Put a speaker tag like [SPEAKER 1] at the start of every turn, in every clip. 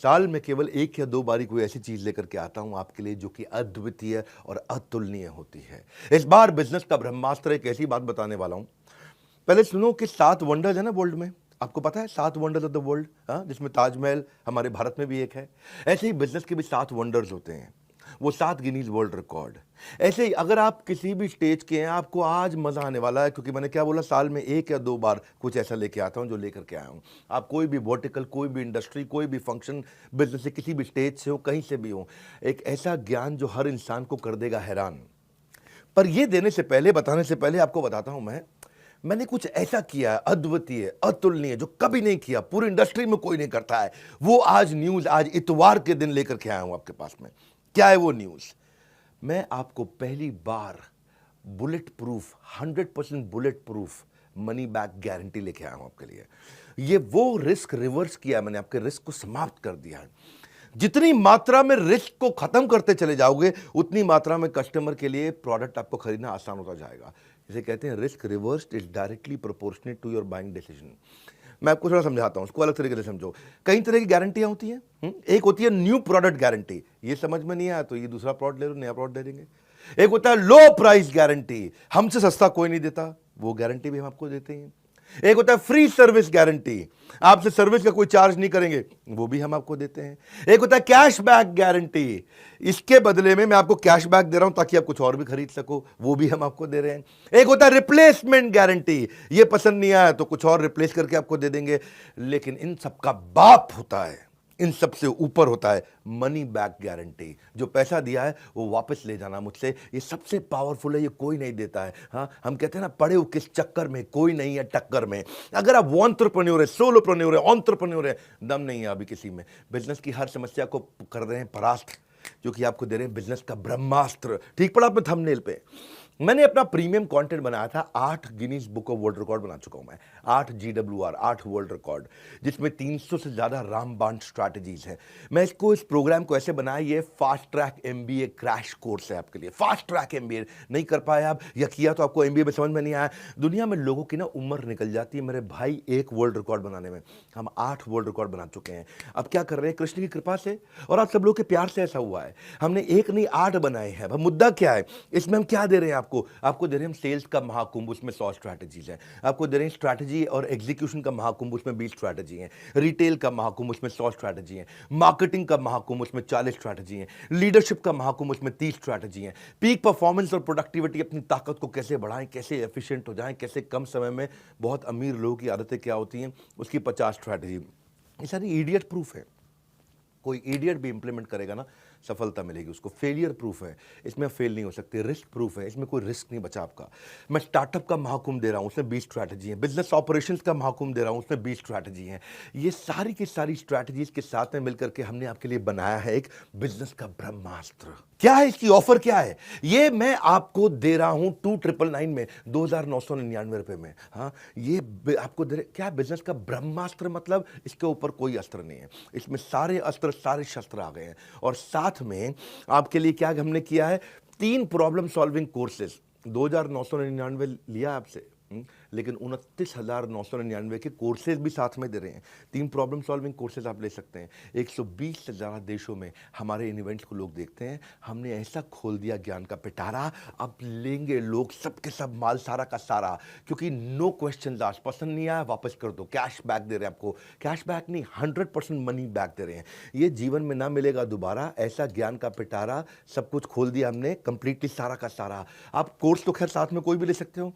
[SPEAKER 1] साल में केवल एक या दो बारी कोई ऐसी चीज लेकर के आता हूं आपके लिए जो कि अद्वितीय और अतुलनीय होती है। इस बार बिजनेस का ब्रह्मास्त्र एक ऐसी बात बताने वाला हूं। पहले सुनो कि 7 वंडर्स है ना वर्ल्ड में। आपको पता है 7 वंडर्स ऑफ द वर्ल्ड, हाँ, जिसमें ताजमहल हमारे भारत में भी एक है। ऐसे ही बिजनेस के भी 7 वंडर्स होते हैं, वो 7 गिनीज वर्ल्ड रिकॉर्ड। ऐसे ही अगर आप किसी भी स्टेज के हैं, आपको आज मजा आने वाला है, क्योंकि मैंने क्या बोला, साल में एक या दो बार कुछ ऐसा लेके आता हूं जो लेकर के आया हूं। आप कोई भी वर्टिकल, कोई भी इंडस्ट्री, कोई भी फंक्शन, बिजनेस से किसी भी स्टेज से हो, कहीं से भी हो, एक ऐसा ज्ञान जो हर इंसान को कर देगा हैरान। पर ये देने से पहले, बताने से पहले आपको बताता हूं मैंने कुछ ऐसा किया है अद्वितीय, अतुलनीय, जो कभी नहीं किया, पूरी इंडस्ट्री में कोई नहीं करता है। वो आज न्यूज, आज इतवार के दिन लेकर के आया हूं आपके पास में। क्या है वो न्यूज? मैं आपको पहली बार bullet proof, 100% bullet proof money back guarantee लेके आया हूं आपके लिए। ये वो रिस्क रिवर्स किया मैंने, आपके रिस्क को समाप्त कर दिया है। जितनी मात्रा में रिस्क को खत्म करते चले जाओगे, उतनी मात्रा में कस्टमर के लिए प्रोडक्ट आपको खरीदना आसान होता जाएगा। इसे कहते हैं risk reversed is directly proportionate to your buying decision. मैं आपको थोड़ा समझाता हूं, उसको अलग तरीके से समझो। कई तरह की गारंटियां होती हैं। एक होती है न्यू प्रोडक्ट गारंटी, ये समझ में नहीं आया तो ये दूसरा प्रोडक्ट ले लो, नया प्रोडक्ट दे देंगे। एक होता है लो प्राइस गारंटी, हमसे सस्ता कोई नहीं देता, वो गारंटी भी हम आपको देते हैं। एक होता है फ्री सर्विस गारंटी, आपसे सर्विस का कोई चार्ज नहीं करेंगे, वो भी हम आपको देते हैं। एक होता है कैश बैक गारंटी, इसके बदले में मैं आपको कैश बैक दे रहा हूं ताकि आप कुछ और भी खरीद सको, वो भी हम आपको दे रहे हैं। एक होता है रिप्लेसमेंट गारंटी, ये पसंद नहीं आया तो कुछ और रिप्लेस करके आपको दे देंगे। लेकिन इन सबका बाप होता है, इन सबसे ऊपर होता है मनी बैक गारंटी। जो पैसा दिया है वो वापस ले जाना मुझसे, ये सबसे पावरफुल है, ये कोई नहीं देता है। हाँ, हम कहते हैं ना, पड़े हो किस चक्कर में, कोई नहीं है टक्कर में। अगर आप एंटरप्रेन्योर है, सोलोप्रेन्योर है, एंटरप्रेन्योर है, दम नहीं है अभी किसी में, बिजनेस की हर समस्या को कर रहे हैं परास्त, जो कि आपको दे रहे हैं बिजनेस का ब्रह्मास्त्र। ठीक पड़ा आपने थंबनेल पे। मैंने अपना प्रीमियम कंटेंट बनाया था, 8 Guinness book of world record बना चुका हूं मैं, 8 GWR, 8 वर्ल्ड रिकॉर्ड, जिसमें 300 से ज्यादा रामबाण स्ट्रैटेजीज हैं। मैं इस प्रोग्राम को ऐसे बनाया, ये fast track MBA crash course है आपके लिए। फास्ट ट्रैक MBA नहीं कर पाए आप, या किया तो आपको MBA में समझ में नहीं आया। दुनिया में लोगों की ना उम्र निकल जाती है मेरे भाई एक वर्ल्ड रिकॉर्ड बनाने में, हम 8 वर्ल्ड रिकॉर्ड बना चुके हैं। अब क्या कर रहे हैं, कृष्ण की कृपा से और आप सब लोग के प्यार से ऐसा हुआ है, हमने एक नहीं 8 बनाए हैं। अब मुद्दा क्या है इसमें, हम क्या दे रहे हैं आपको दे रहे हैं हम सेल्स का महाकुंभ, उसमें 100 स्ट्रैटेजीज हैं। आपको दे रहे हैं स्ट्रैटेजी और एग्जीक्यूशन का महाकुंभ, उसमें 20 स्ट्रैटेजी हैं। रिटेल का महाकुंभ, उसमें 100 स्ट्रैटेजी हैं। मार्केटिंग का महाकुंभ, उसमें 40 स्ट्रैटेजी हैं। लीडरशिप का महाकुंभ, उसमें 30 स्ट्रैटेजी हैं। पीक परफॉर्मेंस और प्रोडक्टिविटी, अपनी ताकत को कैसे बढ़ाएं, कैसे एफिशिएंट हो जाएं, कैसे कम समय में बहुत अमीर लोगों की आदतें क्या होती हैं, उसकी 50 स्ट्रैटेजी। ये सारी इडियट प्रूफ है, कोई इडियट भी इंप्लीमेंट करेगा ना, सफलता मिलेगी उसको। फेलियर प्रूफ है, इसमें फेल नहीं हो सकते। रिस्क प्रूफ है, इसमें कोई रिस्क नहीं बचा आपका। मैं स्टार्टअप का महाकुंभ दे रहा हूं, उसमें 20 स्ट्रैटेजी है। बिजनेस ऑपरेशंस का महाकुंभ दे रहा हूं, उसमें 20 स्ट्रैटेजी है। ये सारी की सारी स्ट्रैटेजीज के साथ में मिलकर के हमने आपके लिए बनाया है एक बिजनेस का ब्रह्मास्त्र। क्या है इसकी ऑफर, क्या है ये मैं आपको दे रहा हूं 2999 में, 2999 रुपए में। हाँ, ये आपको दे क्या, बिजनेस का ब्रह्मास्त्र, मतलब इसके ऊपर कोई अस्त्र नहीं है, इसमें सारे अस्त्र, सारे शस्त्र आ गए हैं। और साथ में आपके लिए क्या हमने किया है, 3 प्रॉब्लम सॉल्विंग कोर्सेज। 2999 लिया आपसे, लेकिन 29,999 के कोर्सेज भी साथ में दे रहे हैं। 3 प्रॉब्लम सॉल्विंग कोर्सेज आप ले सकते हैं। 120 से ज़्यादा देशों में हमारे इन इवेंट्स को लोग देखते हैं। हमने ऐसा खोल दिया ज्ञान का पिटारा, अब लेंगे लोग सबके सब माल, सारा का सारा, क्योंकि नो क्वेश्चन आस्क्ड। पसंद नहीं आया वापस कर दो, कैश बैक दे रहे हैं आपको। कैश बैक नहीं, 100% मनी बैक दे रहे हैं। ये जीवन में ना मिलेगा दोबारा, ऐसा ज्ञान का पिटारा, सब कुछ खोल दिया हमने कंप्लीटली, सारा का सारा। आप कोर्स तो खैर साथ में कोई भी ले सकते हो।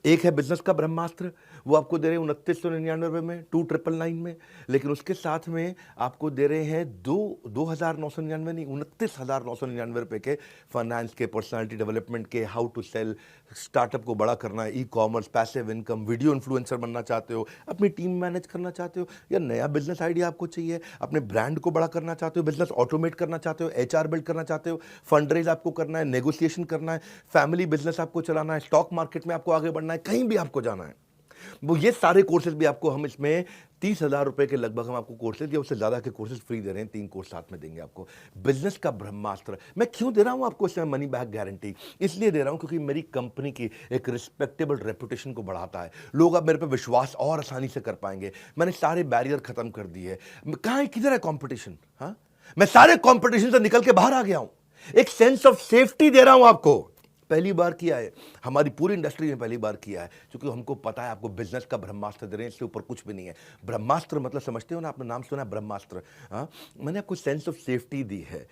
[SPEAKER 1] एक है बिजनेस का ब्रह्मास्त्र, वो आपको दे रहे हैं 2999 रुपये में, 2999 में। लेकिन उसके साथ में आपको दे रहे हैं 2,999 नहीं, 29,999 रुपये के फाइनेंस के, पर्सनालिटी डेवलपमेंट के, हाउ टू सेल, स्टार्टअप को बड़ा करना है, ecommerce, passive income, video influencer बनना चाहते हो, अपनी टीम मैनेज करना चाहते हो, या नया बिजनेस आइडिया आपको चाहिए, अपने ब्रांड को बड़ा करना चाहते हो, बिजनेस ऑटोमेट करना चाहते हो, HR बिल्ड करना चाहते हो, फंड रेज आपको करना है, नेगोशिएशन करना है, फैमिली बिजनेस आपको चलाना है, स्टॉक मार्केट में आपको आगे बढ़ना है, कहीं भी आपको जाना है, वो ये सारे कोर्सेज भी आपको हम इसमें 30,000 रुपए के लगभग हम आपको कोर्सेज या उससे ज़्यादा के कोर्सेज फ्री दे रहे हैं। 3 कोर्स साथ में देंगे आपको। बिजनेस का ब्रह्मास्त्र मैं क्यों दे रहा हूँ आपको इसमें मनी बैक गारंटी? इसलिए दे रहा हूँ क्योंकि मेरी कंपनी की एक रिस्पेक्टेबल रेपुटेशन को बढ़ाता है। लोग अब मेरे पे विश्वास और आसानी से कर पाएंगे। मैंने सारे बैरियर खत्म कर दिए। कहाँ है, किधर है कंपटीशन? हाँ, मैं सारे कंपटीशन से निकल के बाहर आ गया हूं। एक सेंस ऑफ सेफ्टी दे रहा हूं आपको। पहली बार किया है, हमारी पूरी इंडस्ट्री ने पहली बार किया है, क्योंकि हमको पता है आपको बिजनेस का ब्रह्मास्त्र दे रहे हैं, इससे ऊपर कुछ भी नहीं है। ब्रह्मास्त्र मतलब समझते हो ना, आपने नाम सुना ब्रह्मास्त्र? हाँ, मैंने आपको सेंस ऑफ सेफ्टी दी है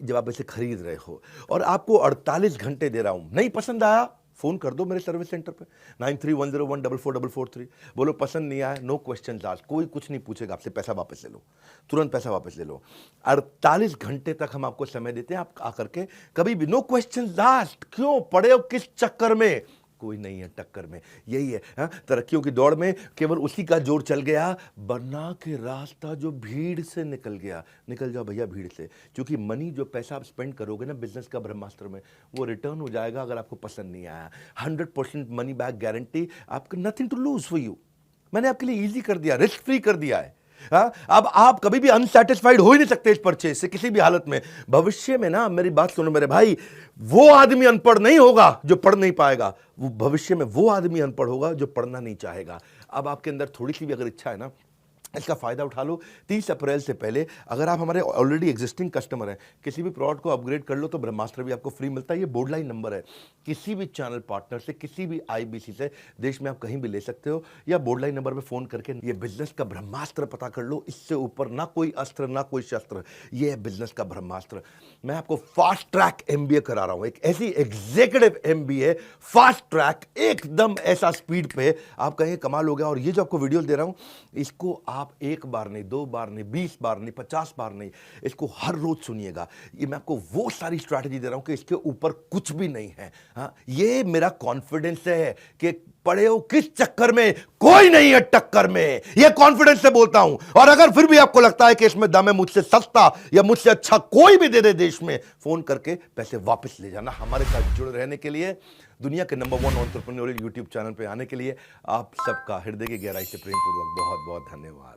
[SPEAKER 1] जब आप इसे खरीद रहे हो, और आपको 48 घंटे दे रहा हूं। नहीं पसंद आया, फोन कर दो मेरे सर्विस सेंटर पे 9310144443। बोलो पसंद नहीं आया, नो क्वेश्चन आस्क्ड, कोई कुछ नहीं पूछेगा आपसे, पैसा वापस ले लो, तुरंत पैसा वापस ले लो। 48 घंटे तक हम आपको समय देते हैं, आप आकर के कभी भी, नो क्वेश्चन आस्क्ड। क्यों पड़े हो किस चक्कर में? कोई नहीं है टक्कर में, यही है। हाँ, तरक्कियों की दौड़ में केवल उसी का जोर चल गया, बना के रास्ता जो भीड़ से निकल गया। निकल जाओ भैया भीड़ से, क्योंकि मनी जो पैसा आप स्पेंड करोगे ना बिजनेस का ब्रह्मास्त्र में, वो रिटर्न हो जाएगा अगर आपको पसंद नहीं आया। 100% मनी बैक गारंटी, आपको nothing to lose for you. मैंने आपके लिए इजी कर दिया, रिस्क फ्री कर दिया है। हाँ, अब आप कभी भी अनसेटिस्फाइड हो ही नहीं सकते इस परचेज से किसी भी हालत में। भविष्य में ना, मेरी बात सुनो मेरे भाई, वो आदमी अनपढ़ नहीं होगा जो पढ़ नहीं पाएगा, वो भविष्य में वो आदमी अनपढ़ होगा जो पढ़ना नहीं चाहेगा। अब आपके अंदर थोड़ी सी भी अगर इच्छा है ना, इसका फायदा उठा लो। 30 अप्रैल से पहले अगर आप हमारे ऑलरेडी एग्जिस्टिंग कस्टमर हैं, किसी भी प्रोडक्ट को अपग्रेड कर लो तो ब्रह्मास्त्र भी आपको फ्री मिलता है। ये बोर्ड लाइन नंबर है, किसी भी चैनल पार्टनर से, किसी भी आईबीसी से देश में आप कहीं भी ले सकते हो, या बोर्ड लाइन नंबर पे फोन करके ये बिजनेस का ब्रह्मास्त्र पता कर लो। इससे ऊपर ना कोई अस्त्र ना कोई शस्त्र, ये है बिजनेस का ब्रह्मास्त्र। मैं आपको फास्ट ट्रैक एमबीए करा रहा हूं, एक ऐसी एग्जीक्यूटिव एमबीए, फास्ट ट्रैक, एकदम ऐसा स्पीड पे आप कहेंगे कमाल हो गया। और ये जो आपको वीडियो दे रहा हूं, इसको आप एक बार नहीं, 2 बार नहीं, 20 बार नहीं, 50 बार नहीं, इसको हर रोज सुनिएगा। ये मैं आपको वो सारी स्ट्रैटेजी दे रहा हूं कि इसके ऊपर कुछ भी नहीं है। हाँ, ये मेरा कॉन्फिडेंस है कि पड़े हो किस चक्कर में, कोई नहीं है टक्कर में, ये कॉन्फिडेंस से बोलता हूं। और अगर फिर भी आपको लगता है कि इसमें दम है, मुझसे सस्ता या मुझसे अच्छा कोई भी दे दे देश में, फोन करके पैसे वापस ले जाना। हमारे साथ जुड़े रहने के लिए, दुनिया के नंबर 1 एंटरप्रेन्योरियल यूट्यूब चैनल पे आने के लिए आप सबका हृदय की गहराई से प्रेम पूर्वक बहुत बहुत धन्यवाद।